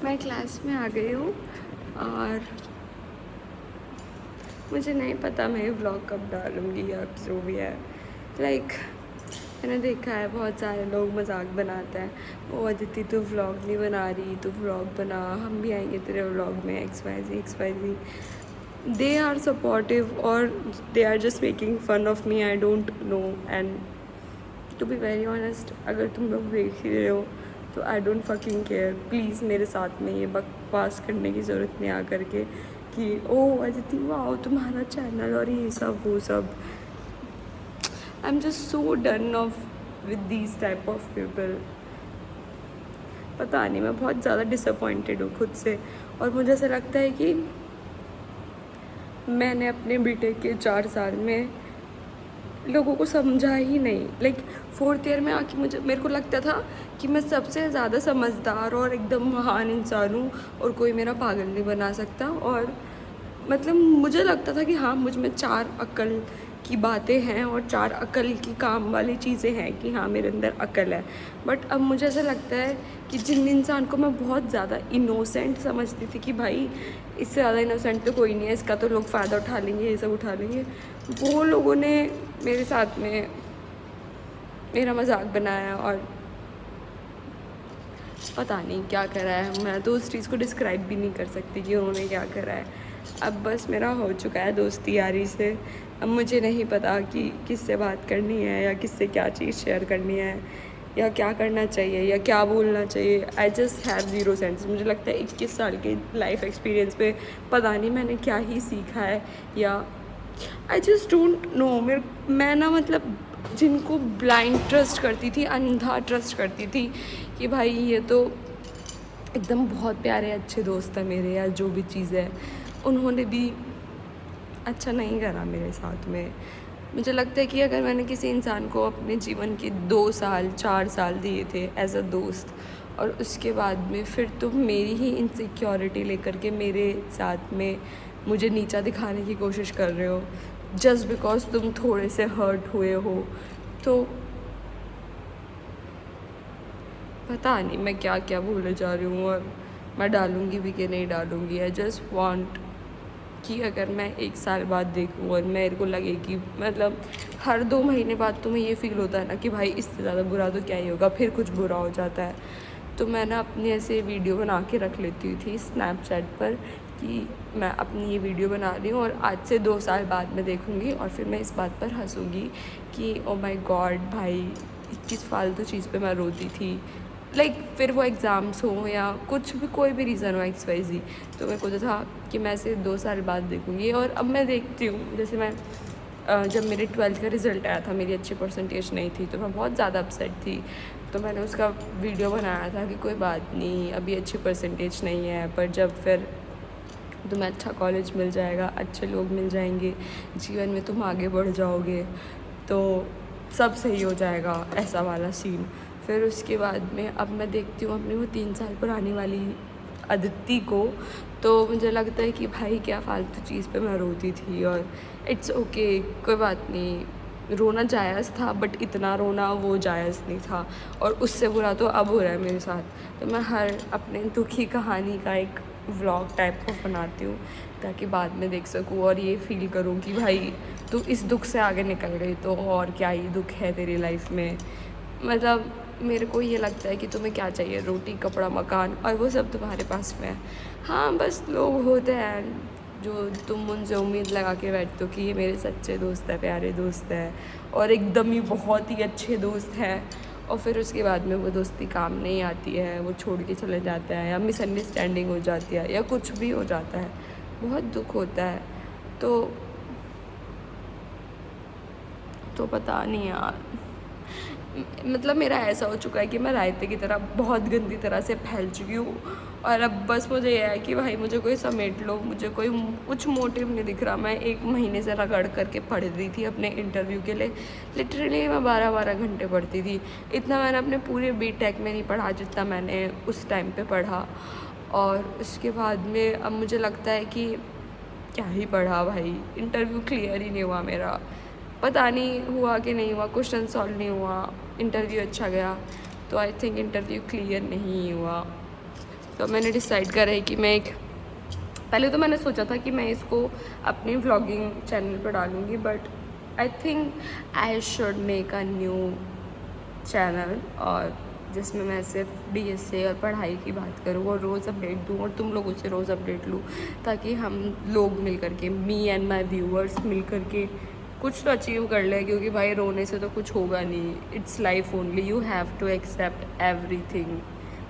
मैं क्लास में आ गई हूँ और मुझे नहीं पता मैं ये व्लॉग कब डालूँगी या जो भी है। लाइक मैंने देखा है बहुत सारे लोग मजाक बनाते हैं, ओ अदिति तू व्लॉग नहीं बना रही, तू व्लॉग बना, हम भी आएंगे तेरे व्लॉग में XYZ। दे आर सपोर्टिव और they are just making fun of me, I don't know. And to be very honest, अगर तुम लोग देख ही रहे हो तो I don't fucking care. Please मेरे साथ में ये बकवास करने की ज़रूरत नहीं आ करके कि ओ अदिति वाओ तुम्हारा चैनल और ये सब वो सब। I am just so done of with these type of people. पता नहीं, मैं बहुत ज़्यादा डिसअपॉइंटेड हूँ खुद से। और मुझे ऐसा लगता है कि मैंने अपने बीटेक के 4 साल में लोगों को समझा ही नहीं। लाइक 4th ईयर में आके मेरे को लगता था कि मैं सबसे ज़्यादा समझदार और एकदम महान इंसान हूँ और कोई मेरा पागल नहीं बना सकता। और मतलब मुझे लगता था कि हाँ, मुझ में 4 अक्ल की बातें हैं और 4 अक्ल की काम वाली चीज़ें हैं कि हाँ मेरे अंदर अक्ल है। बट अब मुझे ऐसा लगता है कि जिन इंसान को मैं बहुत ज़्यादा इनोसेंट समझती थी कि भाई इससे ज़्यादा इनोसेंट तो कोई नहीं है, इसका तो लोग फ़ायदा उठा लेंगे, ये सब उठा लेंगे, वो लोगों ने मेरे साथ में मेरा मजाक बनाया और पता नहीं क्या करा है। मैं तो उस चीज़ को डिस्क्राइब भी नहीं कर सकती कि उन्होंने क्या करा है। अब बस मेरा हो चुका है दोस्ती यारी से। अब मुझे नहीं पता कि किससे बात करनी है या किससे क्या चीज़ शेयर करनी है या क्या करना चाहिए या क्या बोलना चाहिए। I just have zero sense. मुझे लगता है 21 साल के लाइफ एक्सपीरियंस पे पता नहीं मैंने क्या ही सीखा है या आई जस्ट डोंट नो। मैं ना मतलब जिनको ब्लाइंड ट्रस्ट करती थी, अंधा ट्रस्ट करती थी कि भाई ये तो एकदम बहुत प्यारे अच्छे दोस्त हैं मेरे या जो भी चीज़ है, उन्होंने भी अच्छा नहीं करा मेरे साथ में। मुझे लगता है कि अगर मैंने किसी इंसान को अपने जीवन के 2 साल 4 साल दिए थे एज अ दोस्त और उसके बाद में फिर तुम मेरी ही इनसिक्योरिटी लेकर के मेरे साथ में मुझे नीचा दिखाने की कोशिश कर रहे हो जस्ट बिकॉज तुम थोड़े से हर्ट हुए हो, तो पता नहीं मैं क्या क्या भूले जा रही हूँ और मैं डालूँगी भी कि नहीं डालूँगी। आई जस्ट वांट कि अगर मैं 1 साल बाद देखूँ और मेरे को लगे कि मतलब हर 2 महीने बाद तुम्हें ये फील होता है ना कि भाई इससे ज़्यादा बुरा तो क्या ही होगा, फिर कुछ बुरा हो जाता है, तो मैं ना अपनी ऐसे वीडियो बना के रख लेती थी स्नैपचैट पर कि मैं अपनी ये वीडियो बना रही हूँ और आज से 2 साल बाद मैं देखूँगी और फिर मैं इस बात पर हंसूँगी कि ओ माय गॉड भाई किस फालतू चीज़ पे मैं रोती थी। लाइक फिर वो एग्ज़ाम्स हो या कुछ भी कोई भी रीज़न हो XYZ, तो मेरे को तो था कि मैं इसे 2 साल बाद देखूँगी। और अब मैं देखती हूँ, जैसे मैं जब मेरे 12th का रिज़ल्ट आया था, मेरी अच्छी परसेंटेज नहीं थी तो मैं बहुत ज़्यादा अपसेट थी, तो मैंने उसका वीडियो बनाया था कि कोई बात नहीं अभी अच्छी परसेंटेज नहीं है, पर जब फिर तुम्हें अच्छा कॉलेज मिल जाएगा, अच्छे लोग मिल जाएंगे, जीवन में तुम आगे बढ़ जाओगे तो सब सही हो जाएगा, ऐसा वाला सीन। फिर उसके बाद में अब मैं देखती हूँ अपनी वो 3 साल पुरानी वाली अदिति को, तो मुझे लगता है कि भाई क्या फालतू चीज़ पे मैं रोती थी। और इट्स ओके, कोई बात नहीं, रोना जायज़ था बट इतना रोना वो जायज़ नहीं था और उससे बुरा तो अब हो रहा है मेरे साथ। तो मैं हर अपने दुखी कहानी का एक व्लॉग टाइप का बनाती हूँ ताकि बाद में देख सकूँ और ये फील करूँ कि भाई तू इस दुख से आगे निकल गई तो और क्या ही दुख है तेरी लाइफ में। मतलब मेरे को ये लगता है कि तुम्हें क्या चाहिए, रोटी कपड़ा मकान, और वो सब तुम्हारे पास में है। हाँ बस लोग होते हैं जो तुम उनसे उम्मीद लगा के बैठते हो कि ये मेरे सच्चे दोस्त है, प्यारे दोस्त है और एकदम ही बहुत ही अच्छे दोस्त हैं, और फिर उसके बाद में वो दोस्ती काम नहीं आती है, वो छोड़ के चले जाता है या मिसअंडरस्टैंडिंग हो जाती है या कुछ भी हो जाता है, बहुत दुख होता है। तो पता नहीं यार, मतलब मेरा ऐसा हो चुका है कि मैं रायते की तरह बहुत गंदी तरह से फैल चुकी हूँ और अब बस मुझे यह है कि भाई मुझे कोई समेट लो, मुझे कोई कुछ मोटिव नहीं दिख रहा। मैं 1 महीने से रगड़ करके पढ़ रही थी अपने इंटरव्यू के लिए, लिटरली मैं 12-12 घंटे पढ़ती थी। इतना मैंने अपने पूरे बीटेक में नहीं पढ़ा जितना मैंने उस टाइम पे पढ़ा। और उसके बाद में अब मुझे लगता है कि क्या ही पढ़ा भाई, इंटरव्यू क्लियर ही नहीं हुआ मेरा, पता नहीं हुआ कि नहीं हुआ, क्वेश्चन सॉल्व नहीं हुआ, इंटरव्यू अच्छा गया तो आई थिंक इंटरव्यू क्लियर नहीं हुआ। तो मैंने डिसाइड करा है कि मैं एक, पहले तो मैंने सोचा था कि मैं इसको अपने व्लॉगिंग चैनल पर डालूँगी, but I think I should make a new channel और जिसमें मैं सिर्फ DSA और पढ़ाई की बात करूँ और रोज़ अपडेट दूँ और तुम लोगों से रोज़ अपडेट लूँ, ताकि हम लोग मिल करके, मी एंड माई व्यूअर्स मिल करके कुछ तो अचीव कर लें, क्योंकि भाई रोने से तो कुछ होगा नहीं। It's life only, you have to accept everything.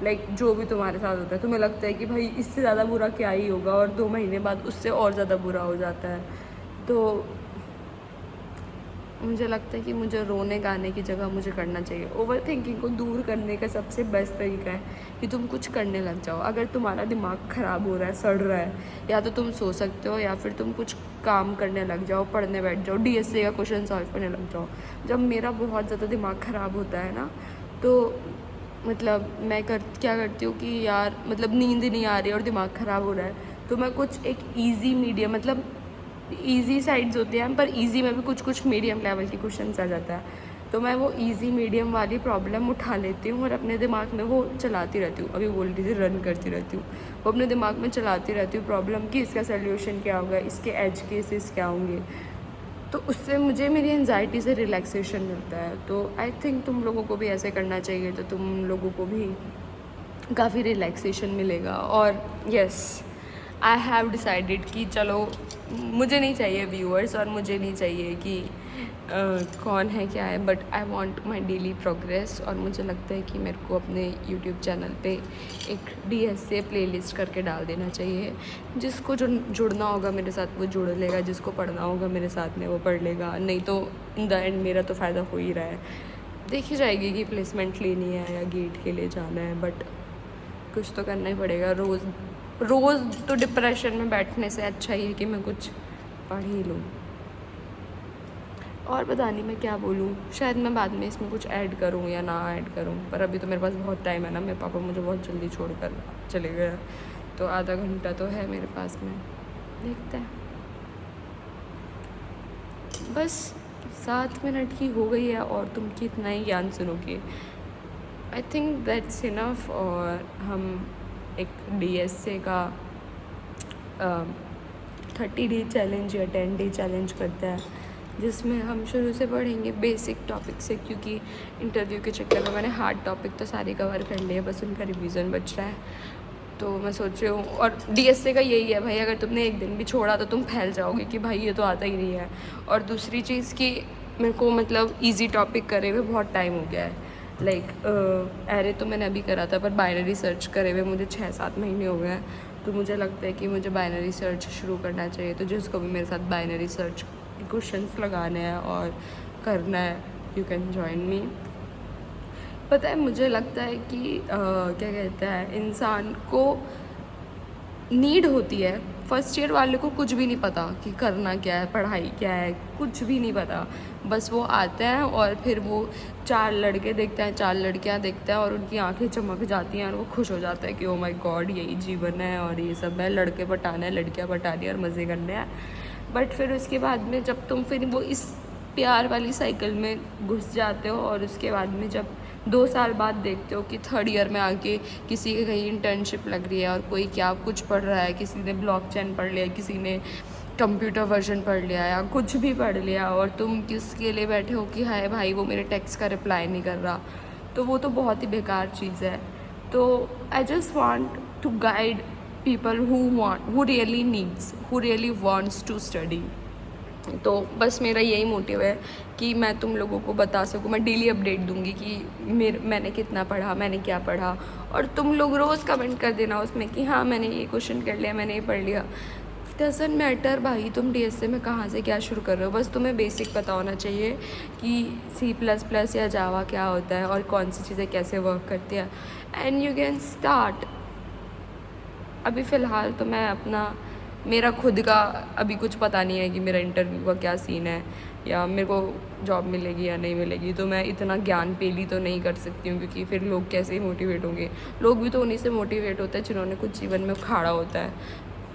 Like जो भी तुम्हारे साथ होता है, तुम्हें लगता है कि भाई इससे ज़्यादा बुरा क्या ही होगा, और 2 महीने बाद उससे और ज़्यादा बुरा हो जाता है। तो मुझे लगता है कि मुझे रोने गाने की जगह मुझे करना चाहिए। ओवर थिंकिंग को दूर करने का सबसे बेस्ट तरीका है कि तुम कुछ करने लग जाओ। अगर तुम्हारा दिमाग ख़राब हो रहा है, सड़ रहा है, या तो तुम सो सकते हो या फिर तुम कुछ काम करने लग जाओ, पढ़ने बैठ जाओ, DSA का क्वेश्चन सॉल्व करने लग जाओ। जब मेरा बहुत ज़्यादा दिमाग ख़राब होता है ना, तो मतलब मैं क्या करती हूँ कि यार मतलब नींद नहीं आ रही और दिमाग ख़राब हो रहा है, तो मैं कुछ एक ईजी मीडियम, मतलब ईजी साइड्स होते हैं पर ईजी में भी कुछ कुछ मीडियम लेवल के क्वेश्चन आ जाता है, तो मैं वो ईजी मीडियम वाली प्रॉब्लम उठा लेती हूँ और अपने दिमाग में वो चलाती रहती हूँ। अभी बोल रही थी रन करती रहती हूँ, वो अपने दिमाग में चलाती रहती हूँ प्रॉब्लम की, इसका सोल्यूशन क्या होगा, इसके एज केसेस क्या होंगे। तो उससे मुझे मेरी एंजाइटी से रिलैक्सेशन मिलता है। तो आई थिंक तुम लोगों को भी ऐसे करना चाहिए, तो तुम लोगों को भी काफ़ी रिलैक्सेशन मिलेगा। और यस, आई हैव डिसाइडेड कि चलो मुझे नहीं चाहिए व्यूअर्स और मुझे नहीं चाहिए कि कौन है क्या है, but I want my daily progress. और मुझे लगता है कि मेरे को अपने यूट्यूब चैनल पे एक DSA प्लेलिस्ट करके डाल देना चाहिए। जिसको जुड़ना होगा मेरे साथ वो जुड़ लेगा, जिसको पढ़ना होगा मेरे साथ में वो पढ़ लेगा, नहीं तो इन द एंड मेरा तो फ़ायदा हो ही रहा है। देखी जाएगी कि प्लेसमेंट लेनी है या गेट के लिए जाना है, बट कुछ तो करना ही पड़ेगा। रोज़ तो डिप्रेशन में बैठने से अच्छा ही है कि मैं कुछ पढ़ ही लूँ। और पता नहीं मैं क्या बोलूँ, शायद मैं बाद में इसमें कुछ ऐड करूँ या ना ऐड करूँ, पर अभी तो मेरे पास बहुत टाइम है ना। मेरे पापा मुझे बहुत जल्दी छोड़ कर चले गए, तो आधा घंटा तो है मेरे पास में, देखते हैं। बस 7 मिनट की हो गई है और तुम कितना ही ज्ञान सुनोगे। I think that's enough. और हम एक DSA का 30 डे चैलेंज या 10 डे चैलेंज करते हैं, जिसमें हम शुरू से पढ़ेंगे बेसिक टॉपिक से, क्योंकि इंटरव्यू के चक्कर में मैंने हार्ड टॉपिक तो सारे कवर कर लिए, बस उनका रिवीजन बच रहा है। तो मैं सोच रही हूँ, और DSA का यही है भाई, अगर तुमने एक दिन भी छोड़ा तो तुम फैल जाओगे कि भाई ये तो आता ही नहीं है। और दूसरी चीज़ कि मेरे को मतलब ईजी टॉपिक करे हुए बहुत टाइम हो गया है। लाइक एरे तो मैंने अभी करा था, पर बाइनरी सर्च करे हुए मुझे 6-7 महीने हो गए हैं। तो मुझे लगता है कि मुझे बाइनरी सर्च शुरू करना चाहिए। तो जिसको भी मेरे साथ बाइनरी सर्च क्वेश्चंस लगाने हैं और करना है, यू कैन जॉइन मी। पता है मुझे लगता है कि क्या कहते हैं, इंसान को नीड होती है। फर्स्ट ईयर वाले को कुछ भी नहीं पता कि करना क्या है, पढ़ाई क्या है, कुछ भी नहीं पता। बस वो आते हैं और फिर वो 4 लड़के देखते हैं, 4 लड़कियां देखते हैं और उनकी आंखें चमक जाती हैं और वो खुश हो जाता है कि ओ माय गॉड यही जीवन है और ये सब है, लड़के पटाने हैं, लड़कियां पटानी और मज़े करने हैं। बट फिर उसके बाद में जब तुम फिर वो इस प्यार वाली साइकिल में घुस जाते हो, और उसके बाद में जब 2 साल बाद देखते हो कि 3rd ईयर में आके किसी के कहीं इंटर्नशिप लग रही है और कोई क्या कुछ पढ़ रहा है, किसी ने ब्लॉकचेन पढ़ लिया, किसी ने कंप्यूटर वर्जन पढ़ लिया या कुछ भी पढ़ लिया, और तुम किसके लिए बैठे हो कि हाय भाई वो मेरे टेक्स्ट का रिप्लाई नहीं कर रहा, तो वो तो बहुत ही बेकार चीज़ है। तो I just want to guide people who really needs, who really wants to study. तो बस मेरा यही मोटिव है कि मैं तुम लोगों को बता सकूँ, मैं डेली अपडेट दूंगी कि मैंने कितना पढ़ा, मैंने क्या पढ़ा, और तुम लोग रोज़ कमेंट कर देना उसमें कि हाँ मैंने ये क्वेश्चन कर लिया, मैंने ये पढ़ लिया। डजंट मैटर भाई तुम DSA में कहाँ से क्या शुरू कर रहे हो, बस तुम्हें बेसिक पता होना चाहिए कि C++ या जावा क्या होता है और कौन सी चीज़ें कैसे वर्क करती है, एंड यू कैन स्टार्ट। अभी फ़िलहाल तो मेरा खुद का अभी कुछ पता नहीं है कि मेरा इंटरव्यू का क्या सीन है या मेरे को जॉब मिलेगी या नहीं मिलेगी, तो मैं इतना ज्ञान पेली तो नहीं कर सकती हूँ, क्योंकि फिर लोग कैसे मोटिवेट होंगे। लोग भी तो उन्हीं से मोटिवेट होते हैं जिन्होंने कुछ जीवन में उखाड़ा होता है।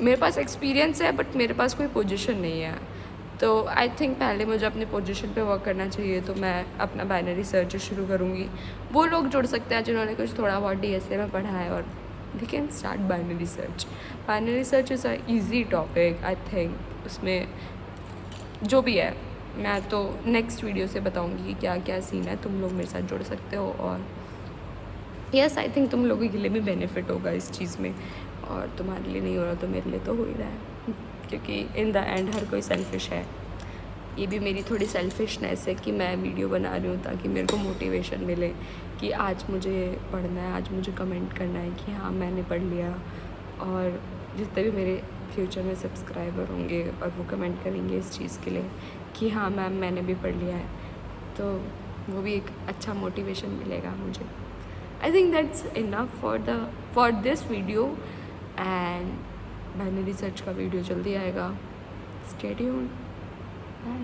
मेरे पास एक्सपीरियंस है बट मेरे पास कोई पोजीशन नहीं है, तो आई थिंक पहले मुझे अपने पोजीशन पे वर्क करना चाहिए। तो मैं अपना बाइनरी सर्च शुरू करूँगी। वो लोग जुड़ सकते हैं जिन्होंने कुछ थोड़ा बहुत DSA में पढ़ा है और we can start binary search. Binary search is a easy topic I think. उसमें जो भी है मैं तो नेक्स्ट वीडियो से बताऊंगी कि क्या क्या सीन है. तुम लोग मेरे साथ जुड़ सकते हो और यस आई थिंक तुम लोगों के लिए भी बेनिफिट होगा इस चीज़ में. और तुम्हारे लिए नहीं हो रहा तो मेरे लिए तो हो ही रहा है, क्योंकि इन द एंड हर कोई सेल्फिश है. ये भी मेरी थोड़ी सेल्फिशनेस है कि मैं वीडियो बना रही हूँ ताकि मेरे को मोटिवेशन मिले कि आज मुझे पढ़ना है, आज मुझे कमेंट करना है कि हाँ मैंने पढ़ लिया. और जितने भी मेरे फ्यूचर में सब्सक्राइबर होंगे और वो कमेंट करेंगे इस चीज़ के लिए कि हाँ मैम मैंने भी पढ़ लिया है, तो वो भी एक अच्छा मोटिवेशन मिलेगा मुझे. I think that's enough for this video. And binary search का वीडियो जल्दी आएगा. Stay tuned. बाय.